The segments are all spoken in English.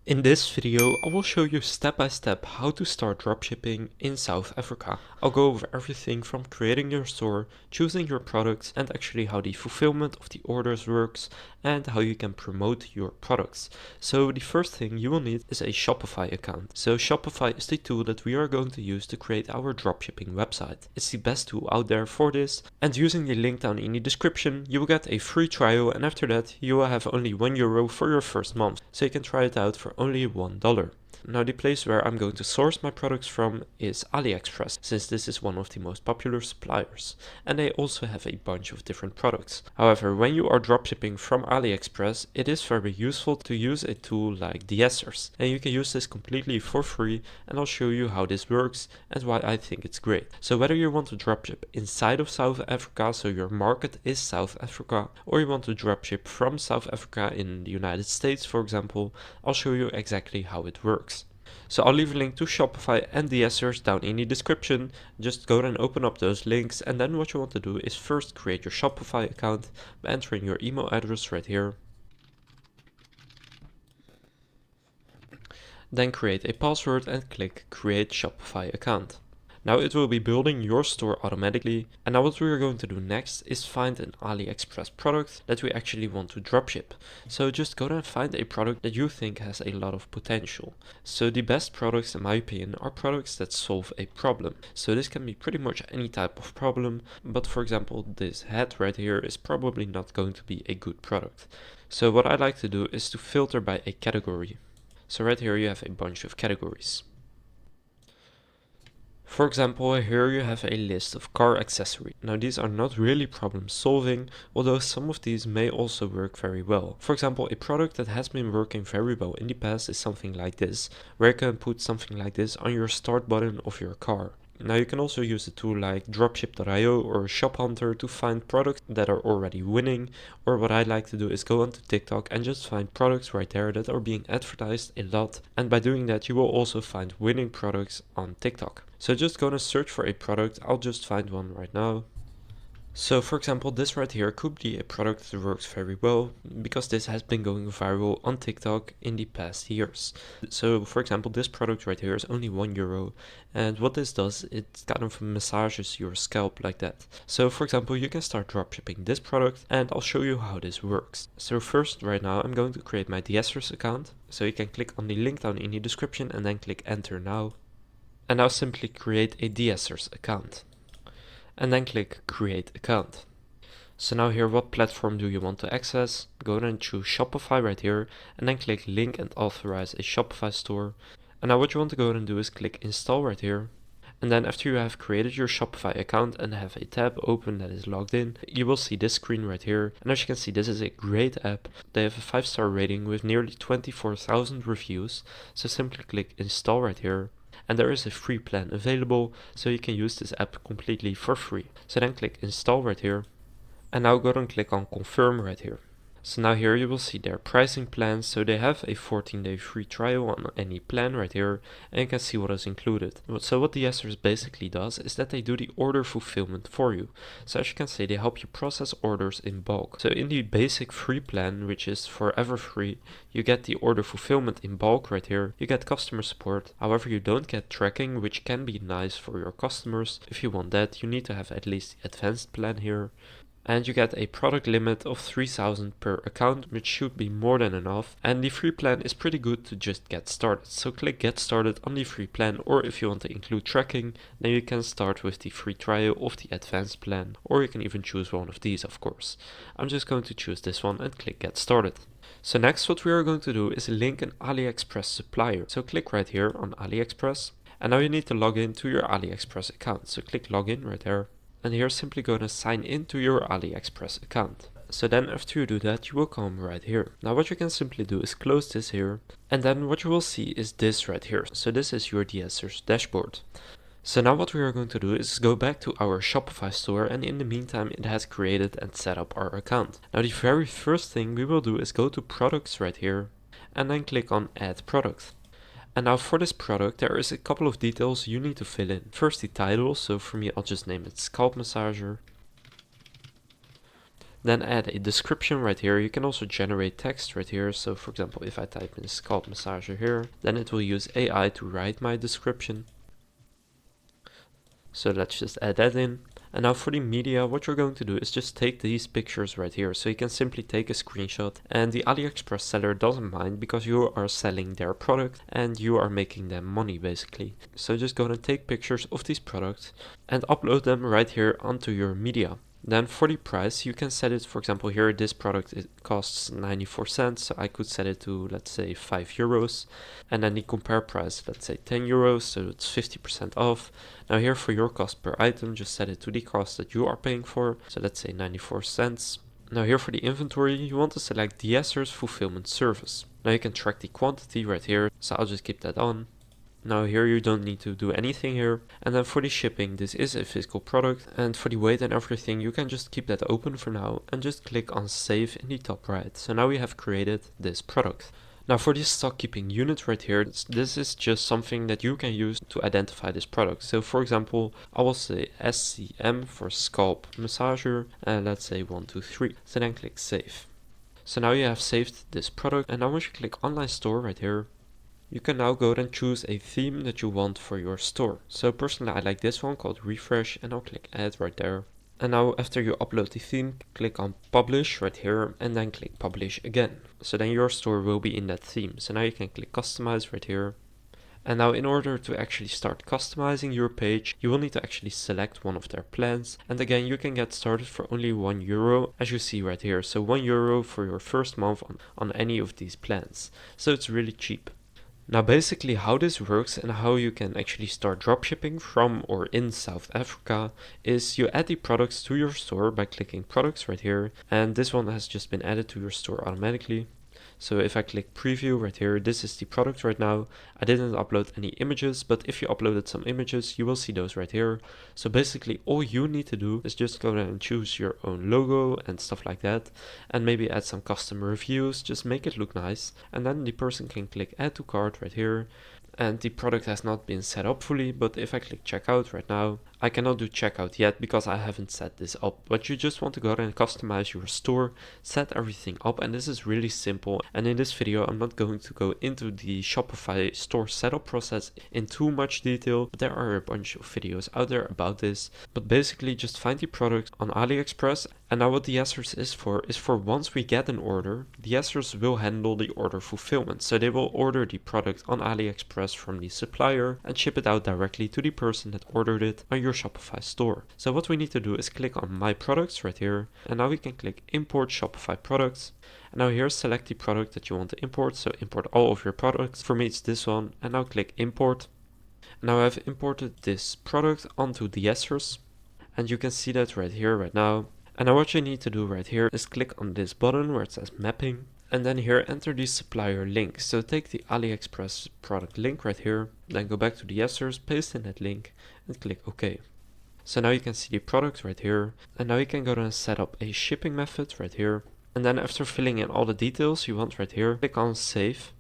In this video, I will show you step by step how to start dropshipping in South Africa. I'll go over everything from creating your store, choosing your products, and actually how the fulfillment of the orders works and how you can promote your products. So the first thing you will need is a Shopify account. So Shopify is the tool that we are going to use to create our dropshipping website. It's the best tool out there for this, and using the link down in the description, you will get a free trial, and after that you will have only €1 for your first month. So you can try it out for only $1. Now the place where I'm going to source my products from is AliExpress, since this is one of the most popular suppliers, and they also have a bunch of different products. However, when you are dropshipping from AliExpress, it is very useful to use a tool like DSers, and you can use this completely for free, and I'll show you how this works and why I think it's great. So whether you want to dropship inside of South Africa, so your market is South Africa, or you want to dropship from South Africa in the United States, for example, I'll show you exactly how it works. So I'll leave a link to Shopify and DSers down in the description. Just go and open up those links, and then what you want to do is first create your Shopify account by entering your email address right here. Then create a password and click Create Shopify Account. Now it will be building your store automatically, and now what we are going to do next is find an AliExpress product that we actually want to dropship. So just go and find a product that you think has a lot of potential. So the best products in my opinion are products that solve a problem. So this can be pretty much any type of problem, but for example this hat right here is probably not going to be a good product. So what I like to do is to filter by a category. So right here you have a bunch of categories. For example, here you have a list of car accessories. Now these are not really problem solving, although some of these may also work very well. For example, a product that has been working very well in the past is something like this, where you can put something like this on your start button of your car. Now you can also use a tool like Dropship.io or Shop Hunter to find products that are already winning, or what I like to do is go onto TikTok and just find products right there that are being advertised a lot, and by doing that you will also find winning products on TikTok. So just go and search for a product. I'll just find one right now. So for example, this right here could be a product that works very well because this has been going viral on TikTok in the past years. So for example, this product right here is only €1, and what this does, it kind of massages your scalp like that. So for example, you can start dropshipping this product, and I'll show you how this works. So first, right now, I'm going to create my DSers account. So you can click on the link down in the description and then click enter now. And now simply create a DSers account. And then click create account. So now here, what platform do you want to access? Go and choose Shopify right here, and then click link and authorize a Shopify store. And now what you want to go and do is click install right here. And then after you have created your Shopify account and have a tab open that is logged in, you will see this screen right here. And as you can see, this is a great app. They have a 5-star rating with nearly 24,000 reviews. So simply click install right here. And there is a free plan available, so you can use this app completely for free. So then click install right here, and now go and click on confirm right here. So now here you will see their pricing plans. So they have a 14-day free trial on any plan right here, and you can see what is included. So what the DSers basically does is that they do the order fulfillment for you. So as you can see, they help you process orders in bulk. So in the basic free plan, which is forever free, you get the order fulfillment in bulk right here. You get customer support. However, you don't get tracking, which can be nice for your customers. If you want that, you need to have at least the advanced plan here. And you get a product limit of 3,000 per account, which should be more than enough. And the free plan is pretty good to just get started. So click get started on the free plan, or if you want to include tracking, then you can start with the free trial of the advanced plan, or you can even choose one of these, of course. I'm just going to choose this one and click get started. So next what we are going to do is link an AliExpress supplier. So click right here on AliExpress, and now you need to log in to your AliExpress account. So click login right there. And here simply going to sign into your AliExpress account. So then after you do that, you will come right here. Now what you can simply do is close this here, and then what you will see is this right here. So this is your DSers dashboard. So now what we are going to do is go back to our Shopify store, and in the meantime it has created and set up our account. Now the very first thing we will do is go to products right here, and then click on add product. And now for this product, there is a couple of details you need to fill in. First, the title. So for me, I'll just name it Scalp Massager. Then add a description right here. You can also generate text right here. So for example, if I type in scalp massager here, then it will use AI to write my description. So let's just add that in. And now for the media, what you're going to do is just take these pictures right here. So you can simply take a screenshot, and the AliExpress seller doesn't mind because you are selling their product and you are making them money basically. So just go and take pictures of these products and upload them right here onto your media. Then for the price, you can set it, for example, here, this product, it costs 94 cents. So I could set it to, let's say, 5 euros. And then the compare price, let's say 10 euros. So it's 50% off. Now here for your cost per item, just set it to the cost that you are paying for. So let's say 94 cents. Now here for the inventory, you want to select DSers fulfillment service. Now you can track the quantity right here. So I'll just keep that on. Now here you don't need to do anything here. And then for the shipping, this is a physical product, and for the weight and everything, you can just keep that open for now and just click on save in the top right. So now we have created this product. Now for this stock keeping unit right here, this is just something that you can use to identify this product. So for example, I will say SCM for scalp massager, and let's say 123. So then click save. So now you have saved this product, and now once you click online store right here, you can now go and choose a theme that you want for your store. So personally, I like this one called Refresh, and I'll click add right there. And now after you upload the theme, click on publish right here and then click publish again. So then your store will be in that theme. So now you can click customize right here. And now in order to actually start customizing your page, you will need to actually select one of their plans. And again, you can get started for only €1, as you see right here. So €1 for your first month on any of these plans. So it's really cheap. Now basically how this works and how you can actually start dropshipping from or in South Africa is you add the products to your store by clicking products right here, and this one has just been added to your store automatically. So if I click preview right here, this is the product right now. I didn't upload any images, but if you uploaded some images, you will see those right here. So basically all you need to do is just go and choose your own logo and stuff like that, and maybe add some custom reviews, just make it look nice. And then the person can click add to cart right here. And the product has not been set up fully, but if I click checkout right now, I cannot do checkout yet because I haven't set this up. But you just want to go and customize your store, set everything up, and this is really simple. And in this video, I'm not going to go into the Shopify store setup process in too much detail, but there are a bunch of videos out there about this. But basically just find the product on AliExpress. And now what DSers is for once we get an order, DSers will handle the order fulfillment. So they will order the product on AliExpress from the supplier and ship it out directly to the person that ordered it on your Shopify store. So what we need to do is click on my products right here, and now we can click import Shopify products. And now here select the product that you want to import, so import all of your products. For me it's this one, and now click import. Now I've imported this product onto DSers, and you can see that right here right now. And now what you need to do right here is click on this button where it says mapping, and then here enter the supplier link. So take the AliExpress product link right here, then go back to the DSers, paste in that link and click OK. So now you can see the product right here, and now you can go and set up a shipping method right here. And then after filling in all the details you want right here, click on save.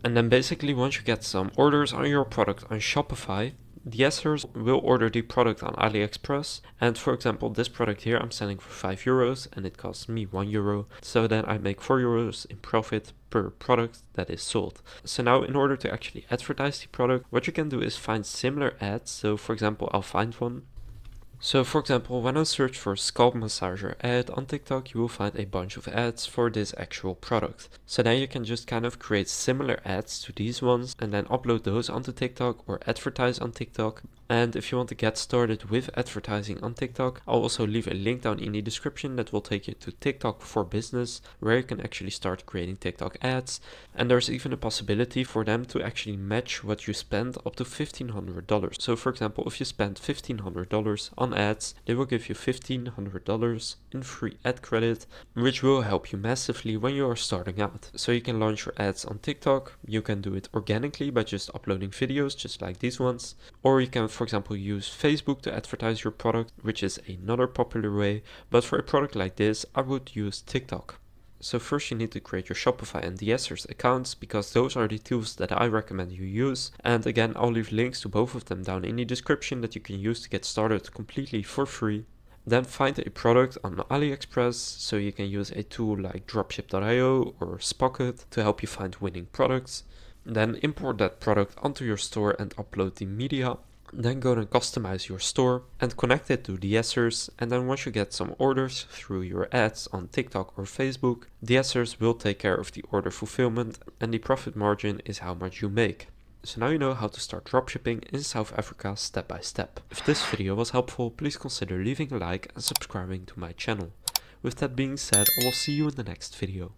And then basically once you get some orders on your product on Shopify, DSers will order the product on AliExpress, and for example this product here I'm selling for €5 and it costs me €1, so then I make €4 in profit per product that is sold. So now in order to actually advertise the product, what you can do is find similar ads. So for example I'll find one. So for example, when I search for scalp massager ad on TikTok, you will find a bunch of ads for this actual product. So then you can just kind of create similar ads to these ones and then upload those onto TikTok or advertise on TikTok. And if you want to get started with advertising on TikTok, I'll also leave a link down in the description that will take you to TikTok for Business, where you can actually start creating TikTok ads. And there's even a possibility for them to actually match what you spend up to $1,500. So for example, if you spend $1,500 on ads, they will give you $1,500 in free ad credit, which will help you massively when you are starting out. So you can launch your ads on TikTok. You can do it organically by just uploading videos just like these ones, or you can for example use Facebook to advertise your product, which is another popular way, but for a product like this I would use TikTok. So first you need to create your Shopify and DSers accounts, because those are the tools that I recommend you use. And again, I'll leave links to both of them down in the description that you can use to get started completely for free. Then find a product on AliExpress, so you can use a tool like Dropship.io or Spocket to help you find winning products. Then import that product onto your store and upload the media. Then go and customize your store and connect it to DSers, and then once you get some orders through your ads on TikTok or Facebook, DSers will take care of the order fulfillment, and the profit margin is how much you make. So now you know how to start dropshipping in South Africa step by step. If this video was helpful, please consider leaving a like and subscribing to my channel. With that being said, I will see you in the next video.